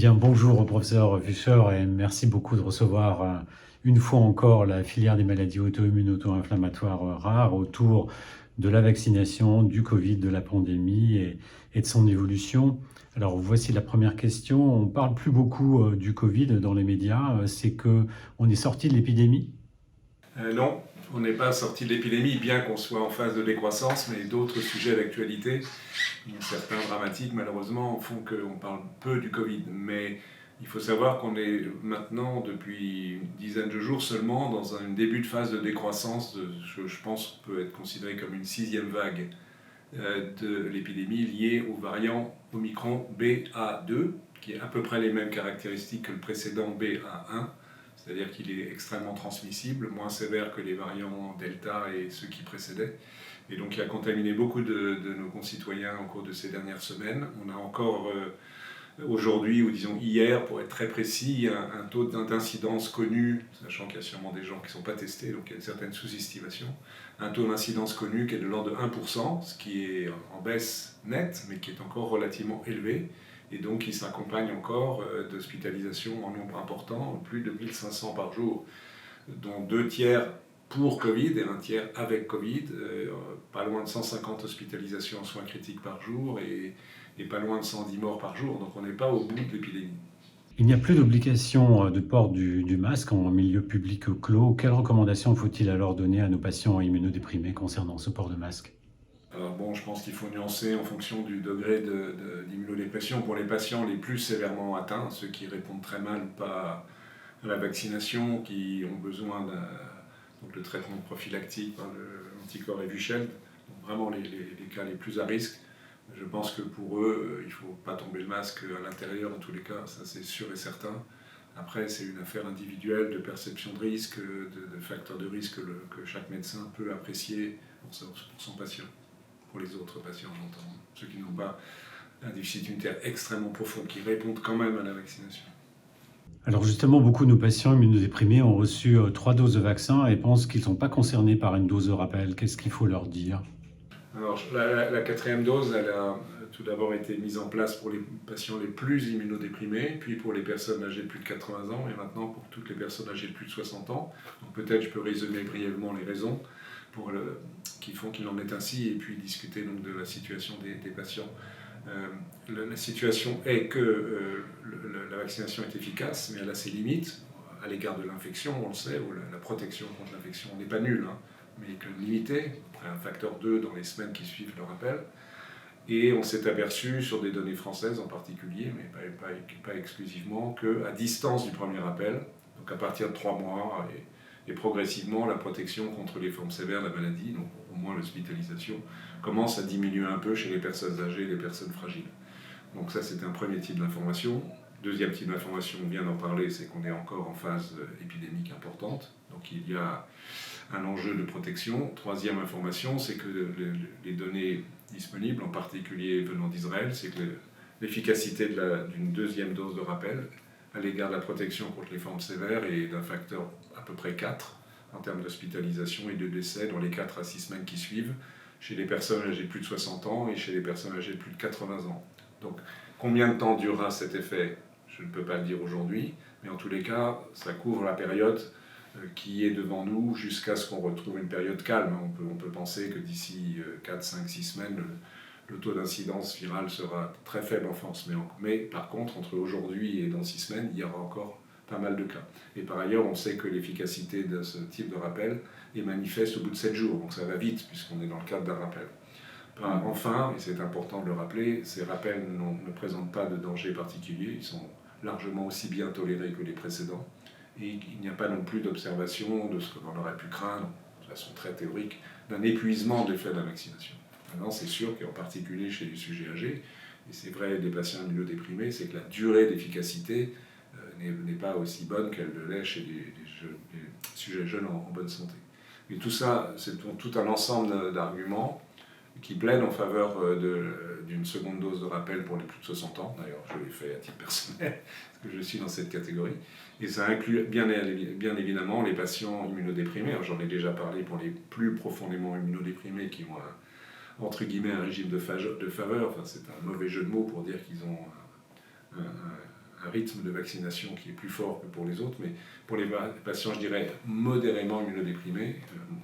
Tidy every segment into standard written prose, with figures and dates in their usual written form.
Bien, bonjour professeur Fischer et merci beaucoup de recevoir une fois encore la filière des maladies auto-immunes, auto-inflammatoires rares autour de la vaccination, du Covid, de la pandémie et de son évolution. Alors voici la première question. On parle plus beaucoup du Covid dans les médias. C'est que on est sorti de l'épidémie? Non, on n'est pas sorti de l'épidémie, bien qu'on soit en phase de décroissance, mais d'autres sujets d'actualité, certains dramatiques malheureusement, font qu'on parle peu du Covid. Mais il faut savoir qu'on est maintenant, depuis une dizaine de jours seulement, dans un début de phase de décroissance, je pense peut être considéré comme une sixième vague de l'épidémie liée au variant Omicron BA2, qui a à peu près les mêmes caractéristiques que le précédent BA1. C'est-à-dire qu'il est extrêmement transmissible, moins sévère que les variants Delta et ceux qui précédaient. Et donc il a contaminé beaucoup de nos concitoyens au cours de ces dernières semaines. On a encore aujourd'hui, ou disons hier, pour être très précis, un taux d'incidence connu, sachant qu'il y a sûrement des gens qui ne sont pas testés, donc il y a une certaine sous-estimation, un taux d'incidence connu qui est de l'ordre de 1%, ce qui est en baisse nette, mais qui est encore relativement élevé. Et donc, il s'accompagne encore d'hospitalisations en nombre important, plus de 1500 par jour, dont 2 tiers pour Covid et un tiers avec Covid, pas loin de 150 hospitalisations en soins critiques par jour et pas loin de 110 morts par jour. Donc, on n'est pas au bout de l'épidémie. Il n'y a plus d'obligation de port du masque en milieu public clos. Quelles recommandations faut-il alors donner à nos patients immunodéprimés concernant ce port de masque? Alors bon, je pense qu'il faut nuancer en fonction du degré d'immunodépression pour les patients les plus sévèrement atteints, ceux qui répondent très mal ou pas à la vaccination, qui ont besoin de traitement prophylactique par l'anticorps Evusheld, donc vraiment les cas les plus à risque. Je pense que pour eux, il ne faut pas tomber le masque à l'intérieur dans tous les cas, ça c'est sûr et certain. Après, c'est une affaire individuelle de perception de risque, de facteurs de risque que chaque médecin peut apprécier pour son patient. Pour les autres patients, j'entends, ceux qui n'ont pas un déficit immunitaire extrêmement profond, qui répondent quand même à la vaccination. Alors justement, beaucoup de nos patients immunodéprimés ont reçu 3 doses de vaccin et pensent qu'ils ne sont pas concernés par une dose de rappel. Qu'est-ce qu'il faut leur dire? Alors, la quatrième dose, elle a tout d'abord été mise en place pour les patients les plus immunodéprimés, puis pour les personnes âgées de plus de 80 ans, et maintenant pour toutes les personnes âgées de plus de 60 ans. Donc peut-être je peux résumer brièvement les raisons qui font qu'il en est ainsi, et puis discuter donc de la situation des patients. La situation est que la vaccination est efficace, mais elle a ses limites à l'égard de l'infection, on le sait, ou la protection contre l'infection n'est pas nulle, hein, mais que limitée, un facteur 2 dans les semaines qui suivent le rappel. Et on s'est aperçu, sur des données françaises en particulier, mais pas exclusivement, qu'à distance du premier rappel, donc à partir de 3 mois, et progressivement, la protection contre les formes sévères de la maladie, donc au moins l'hospitalisation, commence à diminuer un peu chez les personnes âgées et les personnes fragiles. Donc ça, c'est un premier type d'information. Deuxième type d'information, on vient d'en parler, c'est qu'on est encore en phase épidémique importante. Donc il y a un enjeu de protection. Troisième information, c'est que les données disponibles, en particulier venant d'Israël, c'est que l'efficacité d'une deuxième dose de rappel à l'égard de la protection contre les formes sévères est d'un facteur à peu près 4 en termes d'hospitalisation et de décès dans les 4 à 6 semaines qui suivent, chez les personnes âgées de plus de 60 ans et chez les personnes âgées de plus de 80 ans. Donc, combien de temps durera cet effet? Je ne peux pas le dire aujourd'hui, mais en tous les cas, ça couvre la période qui est devant nous jusqu'à ce qu'on retrouve une période calme. On peut penser que d'ici 4, 5, 6 semaines, le taux d'incidence virale sera très faible en France. Mais par contre, entre aujourd'hui et dans 6 semaines, il y aura encore pas mal de cas. Et par ailleurs, on sait que l'efficacité de ce type de rappel est manifeste au bout de 7 jours. Donc ça va vite, puisqu'on est dans le cadre d'un rappel. Enfin, et c'est important de le rappeler, ces rappels ne présentent pas de danger particulier. Ils sont largement aussi bien tolérés que les précédents. Et il n'y a pas non plus d'observation de ce que l'on aurait pu craindre, de façon très théorique, d'un épuisement de l'effet de la vaccination. Maintenant, c'est sûr qu'en particulier chez les sujets âgés, et c'est vrai des patients immunodéprimés, c'est que la durée d'efficacité n'est pas aussi bonne qu'elle ne l'est chez des sujets jeunes en bonne santé. Et tout ça, c'est tout un ensemble d'arguments qui plaident en faveur d'une seconde dose de rappel pour les plus de 60 ans. D'ailleurs, je l'ai fait à titre personnel, parce que je suis dans cette catégorie. Et ça inclut bien évidemment les patients immunodéprimés. Alors, j'en ai déjà parlé pour les plus profondément immunodéprimés qui ont entre guillemets un régime de faveur. Enfin, c'est un mauvais jeu de mots pour dire qu'ils ont un rythme de vaccination qui est plus fort que pour les autres, mais pour les patients, je dirais, modérément immunodéprimés,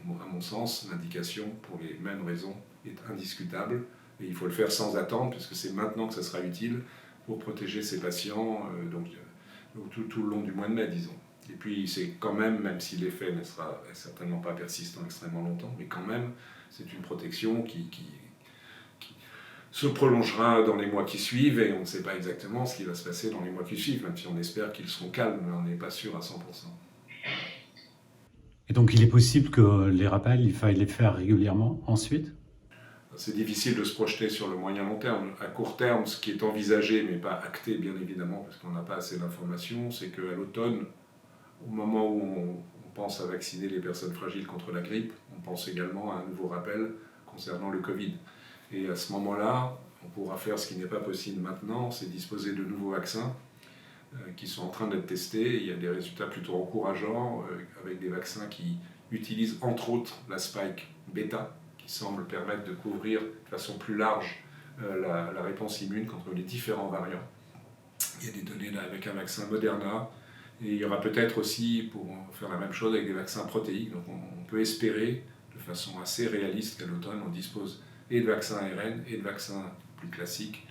à mon sens, l'indication, pour les mêmes raisons, est indiscutable. Et il faut le faire sans attendre, puisque c'est maintenant que ça sera utile pour protéger ces patients tout le long du mois de mai, disons. Et puis c'est quand même si l'effet ne sera certainement pas persistant extrêmement longtemps, mais quand même, c'est une protection qui se prolongera dans les mois qui suivent, et on ne sait pas exactement ce qui va se passer dans les mois qui suivent, même si on espère qu'ils seront calmes, mais on n'est pas sûr à 100%. Et donc il est possible que les rappels, il faille les faire régulièrement ensuite? C'est difficile de se projeter sur le moyen long terme. À court terme, ce qui est envisagé, mais pas acté bien évidemment, parce qu'on n'a pas assez d'informations, c'est qu'à l'automne, au moment où on pense à vacciner les personnes fragiles contre la grippe, on pense également à un nouveau rappel concernant le Covid. Et à ce moment-là, on pourra faire ce qui n'est pas possible maintenant, c'est disposer de nouveaux vaccins qui sont en train d'être testés. Il y a des résultats plutôt encourageants avec des vaccins qui utilisent entre autres la spike bêta, qui semble permettre de couvrir de façon plus large la réponse immune contre les différents variants. Il y a des données là avec un vaccin Moderna, et il y aura peut-être aussi, pour faire la même chose, avec des vaccins protéiques. Donc on peut espérer de façon assez réaliste qu'à l'automne, on dispose et de vaccins ARN et de vaccins plus classiques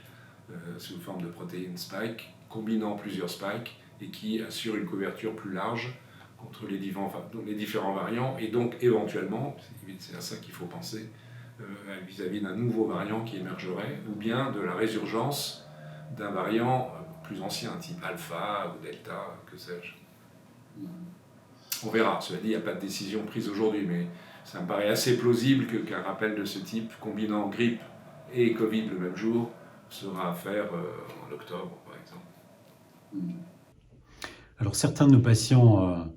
sous forme de protéines spike, combinant plusieurs spikes et qui assurent une couverture plus large contre les différents variants, et donc éventuellement, c'est à ça qu'il faut penser, vis-à-vis d'un nouveau variant qui émergerait, ou bien de la résurgence d'un variant plus ancien, type alpha ou delta, que sais-je. On verra. Cela dit, il n'y a pas de décision prise aujourd'hui, mais ça me paraît assez plausible qu'un rappel de ce type, combinant grippe et Covid le même jour, sera à faire en octobre, par exemple. Alors certains de nos patients,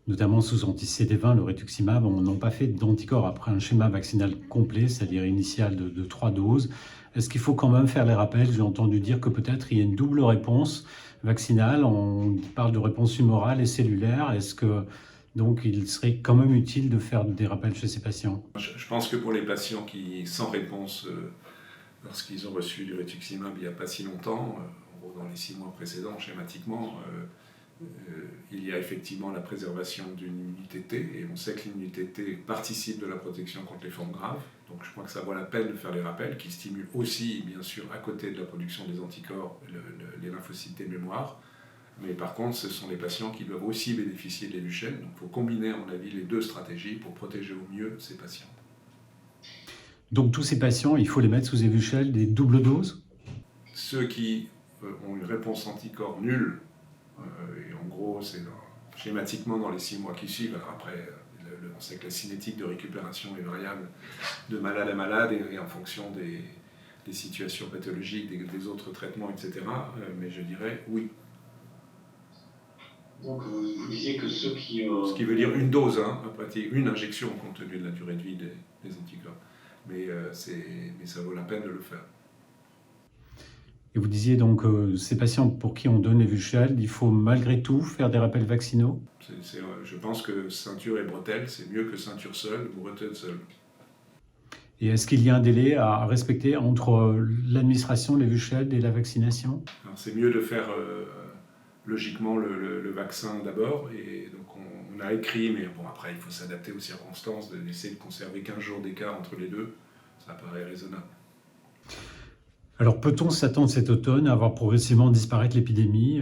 notamment sous anti-CD20, le rituximab, n'ont pas fait d'anticorps après un schéma vaccinal complet, c'est-à-dire initial de 3 doses. Est-ce qu'il faut quand même faire les rappels? J'ai entendu dire que peut-être il y a une double réponse vaccinale. On parle de réponse humorale et cellulaire. Est-ce que donc il serait quand même utile de faire des rappels chez ces patients? Je pense que pour les patients qui, sans réponse, lorsqu'ils ont reçu du rituximab il n'y a pas si longtemps, dans les 6 mois précédents, schématiquement, il y a effectivement la préservation d'une immunité T, et on sait que l'immunité T participe de la protection contre les formes graves. Donc je crois que ça vaut la peine de faire les rappels, qui stimulent aussi, bien sûr, à côté de la production des anticorps, les lymphocytes T mémoire. Mais par contre, ce sont les patients qui doivent aussi bénéficier de l'évuchel. Donc il faut combiner, à mon avis, les deux stratégies pour protéger au mieux ces patients. Donc tous ces patients, il faut les mettre sous évuchel des doubles doses? Ceux qui ont une réponse anticorps nulle, et en gros, c'est schématiquement dans les 6 mois qui suivent. Alors après, on sait que la cinétique de récupération est variable de malade à malade et en fonction des situations pathologiques, des autres traitements, etc. Mais je dirais oui. Donc vous disiez que ceux qui... Ce qui veut dire une dose, une injection compte tenu de la durée de vie des anticorps. Mais ça vaut la peine de le faire. Et vous disiez donc ces patients pour qui on donne l'évuchel, il faut malgré tout faire des rappels vaccinaux? Je pense que ceinture et bretelle, c'est mieux que ceinture seule ou bretelle seule. Et est-ce qu'il y a un délai à respecter entre l'administration de l'évuchel et la vaccination? Alors, c'est mieux de faire logiquement le vaccin d'abord, et donc on a écrit, mais bon, après il faut s'adapter aux circonstances, d'essayer de conserver 15 jours d'écart entre les deux, ça paraît raisonnable. Alors peut-on s'attendre cet automne à voir progressivement disparaître l'épidémie?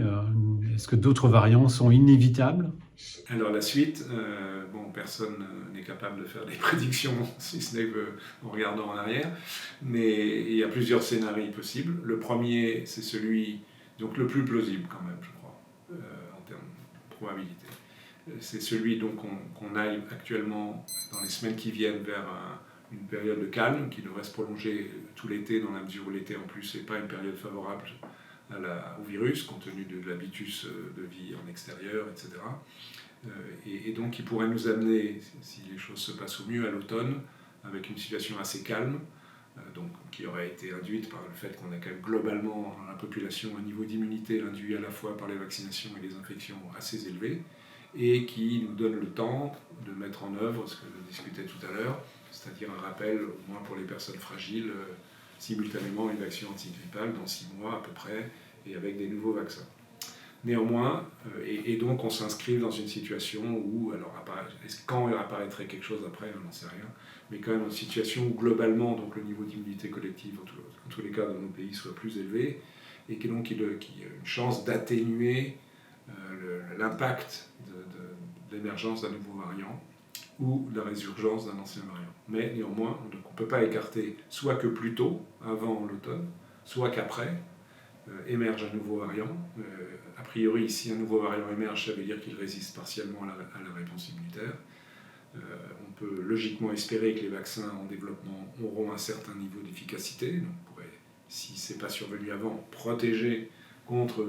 Est-ce que d'autres variants sont inévitables? Alors la suite, personne n'est capable de faire des prédictions, si ce n'est en regardant en arrière, mais il y a plusieurs scénarios possibles. Le premier, c'est celui, donc le plus plausible quand même, je crois, en termes de probabilité. C'est celui donc qu'on aille actuellement, dans les semaines qui viennent, vers une période de calme qui devrait se prolonger tout l'été, dans la mesure où l'été en plus n'est pas une période favorable au virus, compte tenu de l'habitus de vie en extérieur, etc. Et donc qui pourrait nous amener, si les choses se passent au mieux, à l'automne, avec une situation assez calme, donc, qui aurait été induite par le fait qu'on a quand même globalement dans la population un niveau d'immunité induit à la fois par les vaccinations et les infections assez élevé, et qui nous donne le temps de mettre en œuvre ce que je discutais tout à l'heure, c'est-à-dire un rappel, au moins pour les personnes fragiles, simultanément une vaccine antigrippale dans 6 mois à peu près, et avec des nouveaux vaccins. Néanmoins, et donc on s'inscrit dans une situation où, alors quand apparaîtrait quelque chose après, on n'en sait rien, mais quand même une situation où globalement donc, le niveau d'immunité collective, en tous les cas dans nos pays, soit plus élevé, et qu'il y a une chance d'atténuer l'impact de l'émergence d'un nouveau variant ou la résurgence d'un ancien variant. Mais néanmoins, on ne peut pas écarter soit que plus tôt, avant l'automne, soit qu'après, émerge un nouveau variant. A priori, si un nouveau variant émerge, ça veut dire qu'il résiste partiellement à la réponse immunitaire. On peut logiquement espérer que les vaccins en développement auront un certain niveau d'efficacité, donc on pourrait, si ce n'est pas survenu avant, protéger contre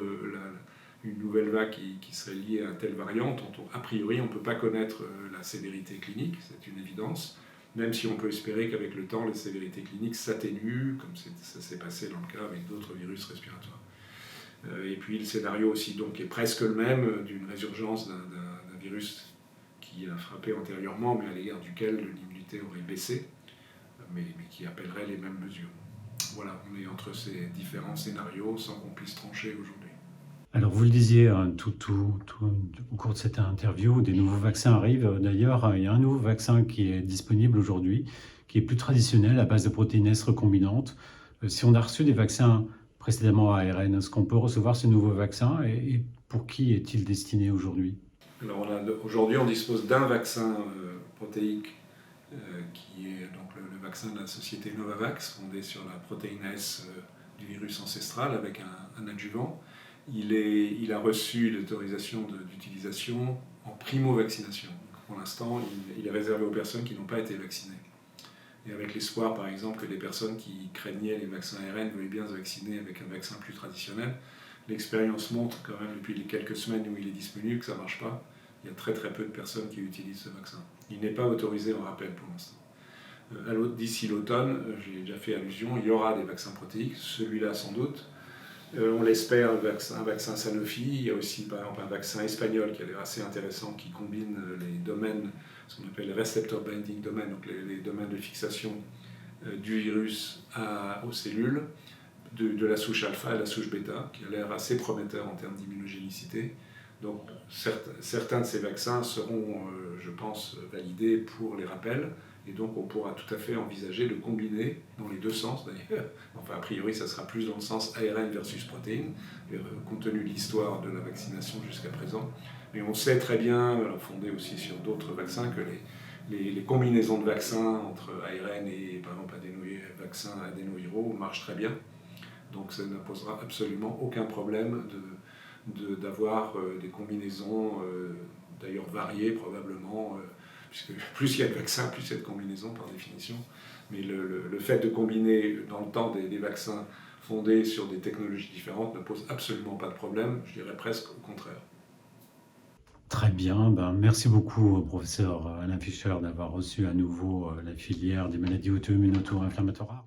une nouvelle vague qui serait liée à un tel variant, dont a priori on ne peut pas connaître la sévérité clinique, c'est une évidence, même si on peut espérer qu'avec le temps, les sévérités cliniques s'atténuent, comme ça s'est passé dans le cas avec d'autres virus respiratoires. Et puis le scénario aussi donc, est presque le même d'une résurgence d'un virus qui a frappé antérieurement, mais à l'égard duquel l'immunité aurait baissé, mais qui appellerait les mêmes mesures. Voilà, on est entre ces différents scénarios sans qu'on puisse trancher aujourd'hui. Alors, vous le disiez au cours de cette interview, des nouveaux vaccins arrivent. D'ailleurs, il y a un nouveau vaccin qui est disponible aujourd'hui, qui est plus traditionnel, à base de protéines S recombinantes. Si on a reçu des vaccins précédemment à ARN, est-ce qu'on peut recevoir ce nouveau vaccin et pour qui est-il destiné aujourd'hui? Alors, aujourd'hui, on dispose d'un vaccin protéique qui est donc le vaccin de la société Novavax, fondé sur la protéine S du virus ancestral avec un adjuvant. Il a reçu l'autorisation d'utilisation en primo-vaccination. Pour l'instant, il est réservé aux personnes qui n'ont pas été vaccinées. Et avec l'espoir, par exemple, que les personnes qui craignaient les vaccins ARN veuillent bien se vacciner avec un vaccin plus traditionnel. L'expérience montre quand même depuis les quelques semaines où il est disponible que ça ne marche pas. Il y a très très peu de personnes qui utilisent ce vaccin. Il n'est pas autorisé en rappel pour l'instant. D'ici l'automne, j'ai déjà fait allusion, il y aura des vaccins protéiques, celui-là sans doute. On l'espère, un vaccin Sanofi. Il y a aussi par exemple un vaccin espagnol qui a l'air assez intéressant, qui combine les domaines, ce qu'on appelle les receptor binding domains, donc les domaines de fixation du virus aux cellules, de la souche alpha et la souche bêta, qui a l'air assez prometteur en termes d'immunogénicité. Donc certains de ces vaccins seront, je pense, validés pour les rappels, et donc on pourra tout à fait envisager de combiner dans les deux sens d'ailleurs. Enfin, a priori, ça sera plus dans le sens ARN versus protéines, compte tenu de l'histoire de la vaccination jusqu'à présent. Mais on sait très bien, fondé aussi sur d'autres vaccins, que les combinaisons de vaccins entre ARN et par exemple vaccins adénoviraux marchent très bien. Donc ça ne posera absolument aucun problème d'avoir des combinaisons, d'ailleurs variées probablement, puisque plus il y a de vaccins, plus il y a de combinaisons par définition. Mais le fait de combiner dans le temps des vaccins fondés sur des technologies différentes ne pose absolument pas de problème, je dirais presque au contraire. Très bien, merci beaucoup, professeur Alain Fischer, d'avoir reçu à nouveau la filière des maladies auto-immunes auto-inflammatoires.